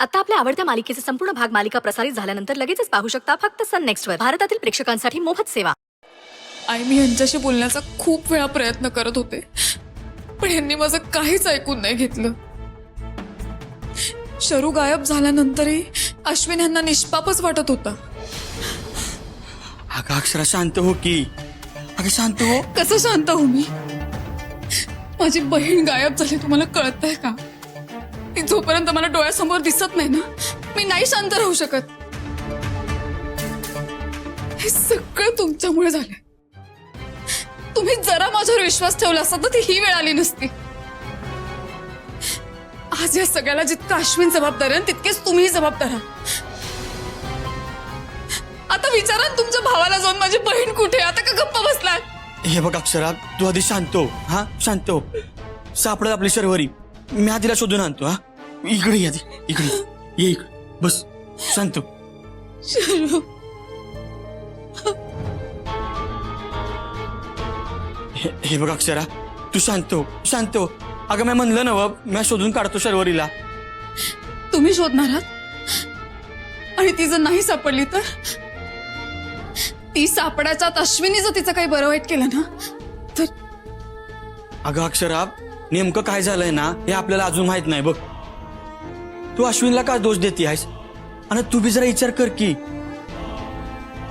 आता आपल्या आवडत्या मालिकेचे संपूर्ण भाग मालिका प्रसारित झाल्यानंतर लगेचच पाहू शकता फक्त सन नेक्स्टवर. भारतातील प्रेक्षकांसाठी मोफत सेवा. आई, मी यांच्याशी बोलण्याचा खूप वेळा प्रयत्न करत होते, पण यांनी माझं काहीच ऐकून नाही घेतलं. शरू गायब झाल्यानंतरही अश्विन यांना निष्पापच वाटत होता. अगं अक्षरा शांत हो की. अगं शांत हो. कसं शांत हो मी? माझी बहीण गायब झाली, तुम्हाला कळतंय का? ती जोपर्यंत मला डोळ्यासमोर दिसत नाही ना, मी नाही शांत राहू शकत. हे सगळं तुमच्यामुळे झालंय. तुम्ही जरा माझ्यावर विश्वास ठेवला असता तर ती ही वेळ आली नसती. आज या सगळ्याला जितकं अश्विन जबाबदार आहे तितकेच तुम्ही जबाबदार आहात. आता विचारा ना तुमच्या भावाला जाऊन माझी बहीण कुठे आहे? आता का गप्प बसलात? हे बघ अक्षरा, तू आधी शांत हो. हा शांत हो. सापडत आपली शर्वरी. मी आधीला शोधून आणतो. हा इकडे ये आधी. इकडे ये. इकडे बस. शांत हो. शरू, हे बघ अक्षरा, तू शांत हो. शांत हो. अगं मी म्हणलं ना, मी शोधून काढतो शर्वरीला. तुम्ही शोधणार आहात? आणि ती जर नाही सापडली तर? ती सापडायच्यात अश्विनी जर तिचं काही बरं वाईट केलं ना तर? अगं अक्षरा, नेमकं काय झालंय ना हे आपल्याला अजून माहित नाही बघ. तू अश्विनला का दोष देते आहेस? आणि तू बी जरा विचार कर की.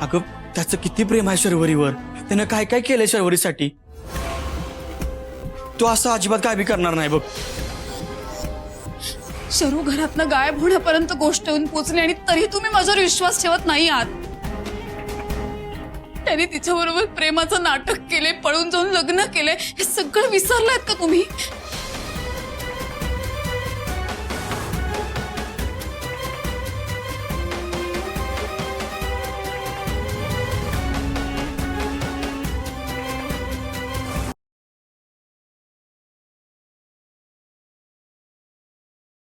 अगं त्याचं किती प्रेम आहे शर्वरीवर. त्यानं काय काय केलंय शर्वरीसाठी. तू असं अजिबात काय बी करणार नाही बघ. शरू घरातनं गायब होण्यापर्यंत गोष्ट येऊन पोचली आणि तरी तुम्ही माझ्यावर विश्वास ठेवत नाही आहात. त्याने तिच्याबरोबर प्रेमाचं नाटक केले, पळून जाऊन लग्न केले, हे सगळं विसरलात का तुम्ही?